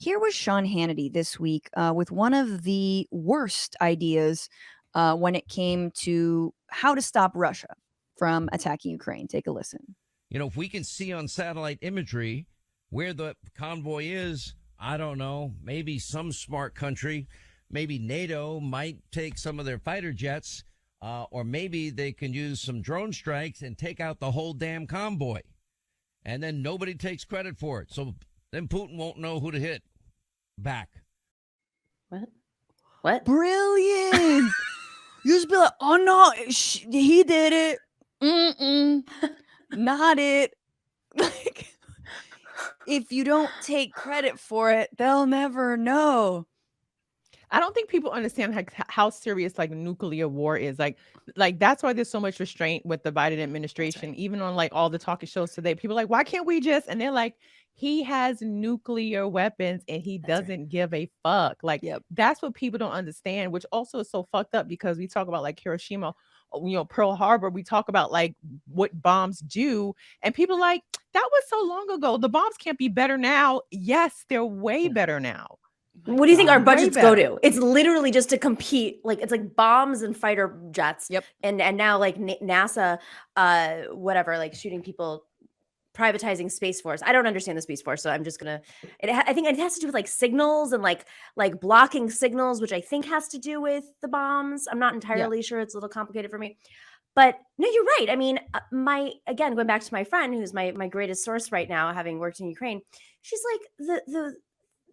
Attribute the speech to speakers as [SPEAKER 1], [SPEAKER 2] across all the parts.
[SPEAKER 1] here was Sean Hannity this week with one of the worst ideas when it came to how to stop Russia from attacking Ukraine. Take a listen.
[SPEAKER 2] You know, if we can see on satellite imagery where the convoy is, I don't know, maybe some smart country, maybe NATO might take some of their fighter jets, or maybe they can use some drone strikes and take out the whole damn convoy. And then nobody takes credit for it. So then Putin won't know who to hit back.
[SPEAKER 3] What?
[SPEAKER 1] Brilliant. You just be like, oh no, he did it. Not it. Like, if you don't take credit for it, they'll never know.
[SPEAKER 4] I don't think people understand how serious like nuclear war is. Like that's why there's so much restraint with the Biden administration. Right. Even on like all the talking shows today, people are like, why can't we just? And they're like, he has nuclear weapons and he doesn't give a fuck. Like, that's what people don't understand, which also is so fucked up because we talk about like Hiroshima, Pearl Harbor. We talk about like what bombs do, and people like, that was so long ago. The bombs can't be better now. Yes, they're way better now.
[SPEAKER 3] What do you think our budgets go to? It's literally just to compete. Like, it's like bombs and fighter jets.
[SPEAKER 1] Yep.
[SPEAKER 3] And now like NASA, whatever, like shooting people, privatizing Space Force. I don't understand the Space Force, so I'm just gonna. I think it has to do with like signals and like blocking signals, which I think has to do with the bombs. I'm not entirely sure. It's a little complicated for me. But no, you're right. I mean, again, going back to my friend, who's my greatest source right now, having worked in Ukraine, she's like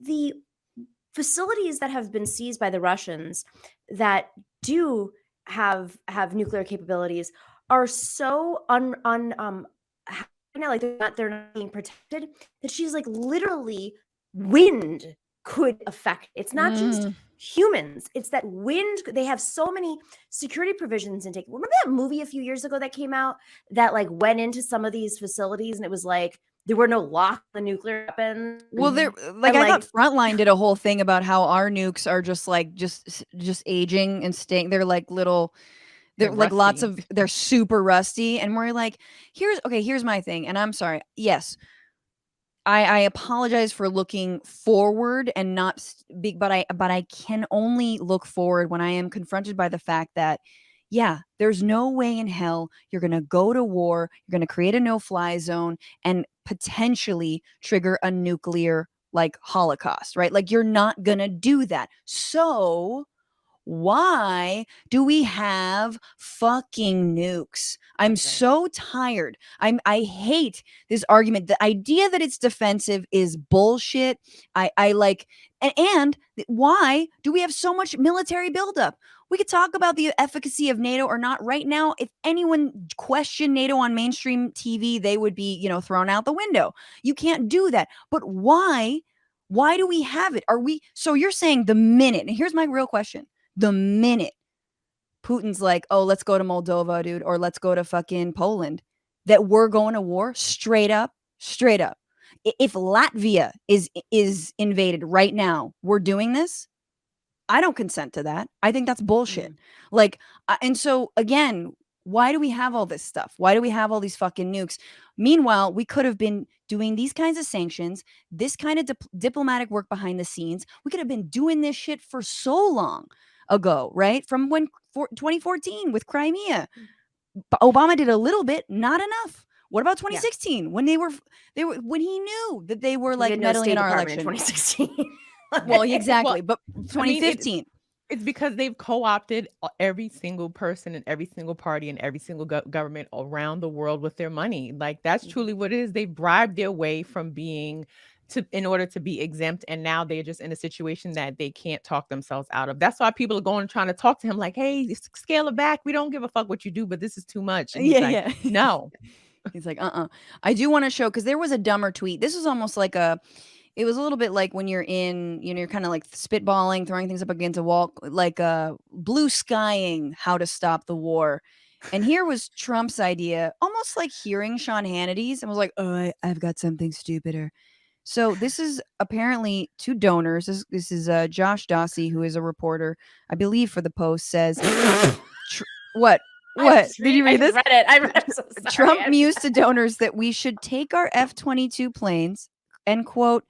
[SPEAKER 3] the facilities that have been seized by the Russians that do have nuclear capabilities are so like they're not being protected, that she's like, literally wind could affect. It's not just humans, it's that wind. They have so many security provisions and remember that movie a few years ago that came out that like went into some of these facilities and it was like there were no locks on the nuclear weapons.
[SPEAKER 1] Well, there I thought Frontline did a whole thing about how our nukes are just aging and staying. They're like little. They're like rusty. They're super rusty. And we're like, here's my thing. And I'm sorry. Yes, I apologize for looking forward and not big, but I can only look forward when I am confronted by the fact that, there's no way in hell you're going to go to war. You're going to create a no-fly zone and potentially trigger a nuclear like holocaust, right? Like, you're not going to do that. So why do we have fucking nukes? I'm so tired. I hate this argument. The idea that it's defensive is bullshit. I like, and why do we have so much military buildup? We could talk about the efficacy of NATO or not right now. If anyone questioned NATO on mainstream TV, they would be, thrown out the window. You can't do that. But why? Why do we have it? So you're saying the minute, and here's my real question. The minute Putin's like, oh, let's go to Moldova, dude, or let's go to fucking Poland, that we're going to war, straight up. If Latvia is invaded right now, we're doing this. I don't consent to that. I think that's bullshit. Like, and so again, why do we have all this stuff? Why do we have all these fucking nukes? Meanwhile, we could have been doing these kinds of sanctions, this kind of diplomatic work behind the scenes. We could have been doing this shit for so long ago, right? From 2014 with Crimea. Obama did a little bit, not enough. What about 2016 when they were when he knew that they were like meddling in our election?
[SPEAKER 3] 2016.
[SPEAKER 1] Well, exactly. But 2015.
[SPEAKER 4] It's because they've co-opted every single person and every single party and every single government around the world with their money. Like, that's truly what it is. They bribed their way from in order to be exempt, and now they're just in a situation that they can't talk themselves out of. That's why people are going and trying to talk to him like, hey, scale it back. We don't give a fuck what you do, but this is too much. And he's like, no.
[SPEAKER 1] He's like, I do want to show, because there was a dumber tweet. This was almost like it was a little bit like when you're you're kind of like spitballing, throwing things up against a wall, like blue skying how to stop the war. And here was Trump's idea, almost like hearing Sean Hannity's, and was like, oh, I've got something stupider. So this is apparently two donors. This is Josh Dossie, who is a reporter, I believe, for the Post, says, what? Did you read this?
[SPEAKER 3] I read it. So
[SPEAKER 1] Trump mused to donors that we should take our F-22 planes and, quote,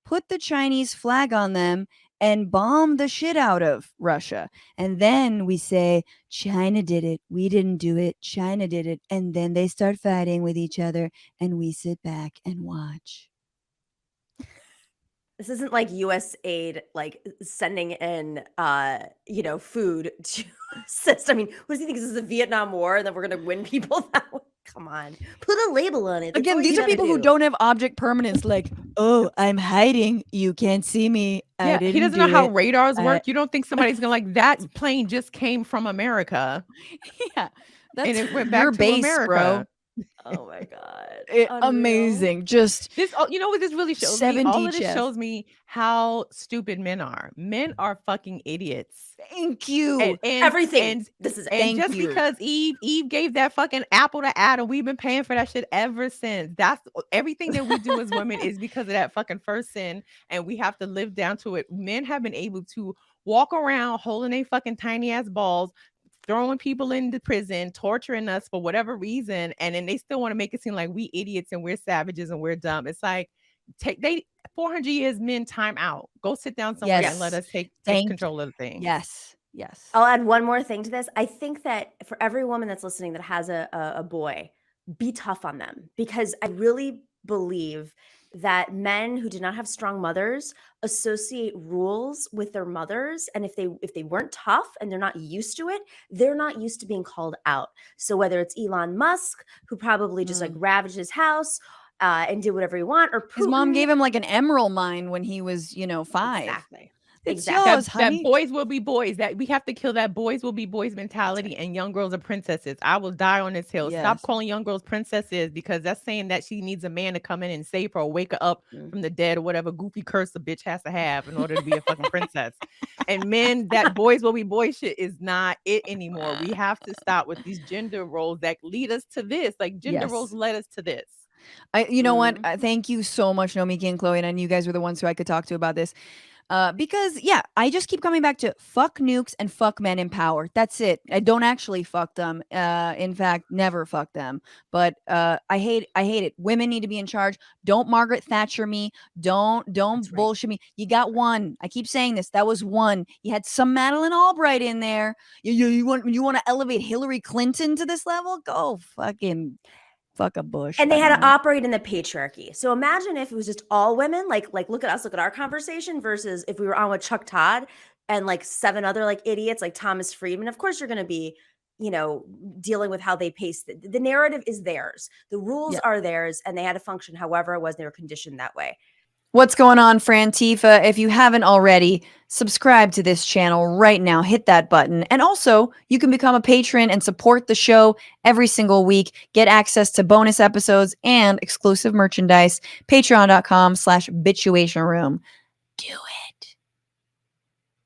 [SPEAKER 1] put the Chinese flag on them, and bomb the shit out of Russia. And then we say, China did it. We didn't do it. China did it. And then they start fighting with each other, and we sit back and watch.
[SPEAKER 3] This isn't like USaid, like sending in, food to assist. I mean, what does he think? This is the Vietnam War and then we're going to win people that way? Come on, put a label on it. That's
[SPEAKER 1] Again,
[SPEAKER 3] all
[SPEAKER 1] these
[SPEAKER 3] you
[SPEAKER 1] are
[SPEAKER 3] gotta
[SPEAKER 1] people who
[SPEAKER 3] do.
[SPEAKER 1] don't have object permanence. Like, oh, I'm hiding. You can't see me.
[SPEAKER 4] Yeah, he doesn't know how radars work. You don't think somebody's gonna like that plane just came from America.
[SPEAKER 1] Yeah,
[SPEAKER 4] and
[SPEAKER 1] that's
[SPEAKER 4] it went back
[SPEAKER 1] your
[SPEAKER 4] to
[SPEAKER 1] base,
[SPEAKER 4] America.
[SPEAKER 1] bro.
[SPEAKER 3] Oh my god,
[SPEAKER 1] Amazing. Just
[SPEAKER 4] This, you know what this really shows me? All of this shows me how stupid men are. Men are fucking idiots.
[SPEAKER 1] Thank you.
[SPEAKER 4] And
[SPEAKER 3] everything. This is
[SPEAKER 4] and just because Eve gave that fucking apple to Adam, we've been paying for that shit ever since. That's everything that we do as women is because of that fucking first sin, and we have to live down to it. Men have been able to walk around holding a fucking tiny ass balls, throwing people into prison, torturing us for whatever reason, and then they still want to make it seem like we idiots and we're savages and we're dumb. It's like 400 years, men, time out. Go sit down somewhere and let us take control of the thing.
[SPEAKER 1] Yes.
[SPEAKER 3] I'll add one more thing to this. I think that for every woman that's listening that has a boy, be tough on them, because I really believe that men who do not have strong mothers associate rules with their mothers, and if they weren't tough and they're not used to it, they're not used to being called out. So whether it's Elon Musk, who probably just like ravaged his house and did whatever he want, or Putin.
[SPEAKER 1] His mom gave him like an emerald mine when he was 5.
[SPEAKER 3] Exactly.
[SPEAKER 1] It's yours, honey.
[SPEAKER 4] That boys will be boys. That we have to kill that boys will be boys mentality, and young girls are princesses. I will die on this hill.
[SPEAKER 1] Yes.
[SPEAKER 4] Stop calling young girls princesses, because that's saying that she needs a man to come in and save her or wake her up from the dead or whatever goofy curse a bitch has to have in order to be a fucking princess. And men, that boys will be boys shit is not it anymore. We have to stop with these gender roles that lead us to this. Like gender roles led us to this.
[SPEAKER 1] You know what? Thank you so much, Nomiki and Chloe, and I knew you guys were the ones who I could talk to about this. Because I just keep coming back to fuck nukes and fuck men in power. That's it. I don't actually fuck them. In fact, never fuck them. But I hate it. Women need to be in charge. Don't Margaret Thatcher me. Don't bullshit me. You got one. I keep saying this. That was one. You had some Madeleine Albright in there. You want to elevate Hillary Clinton to this level? Go fucking fuck a Bush.
[SPEAKER 3] And they had to operate in the patriarchy. So imagine if it was just all women, like look at us, look at our conversation, versus if we were on with Chuck Todd and like 7 other like idiots like Thomas Friedman. Of course you're going to be, dealing with how they pace. The narrative is theirs. The rules are theirs, and they had to function however it was. They were conditioned that way.
[SPEAKER 1] What's going on, Frantifa? If you haven't already, subscribe to this channel right now. Hit that button. And also, you can become a patron and support the show every single week. Get access to bonus episodes and exclusive merchandise. Patreon.com/bitchuation room. Do it.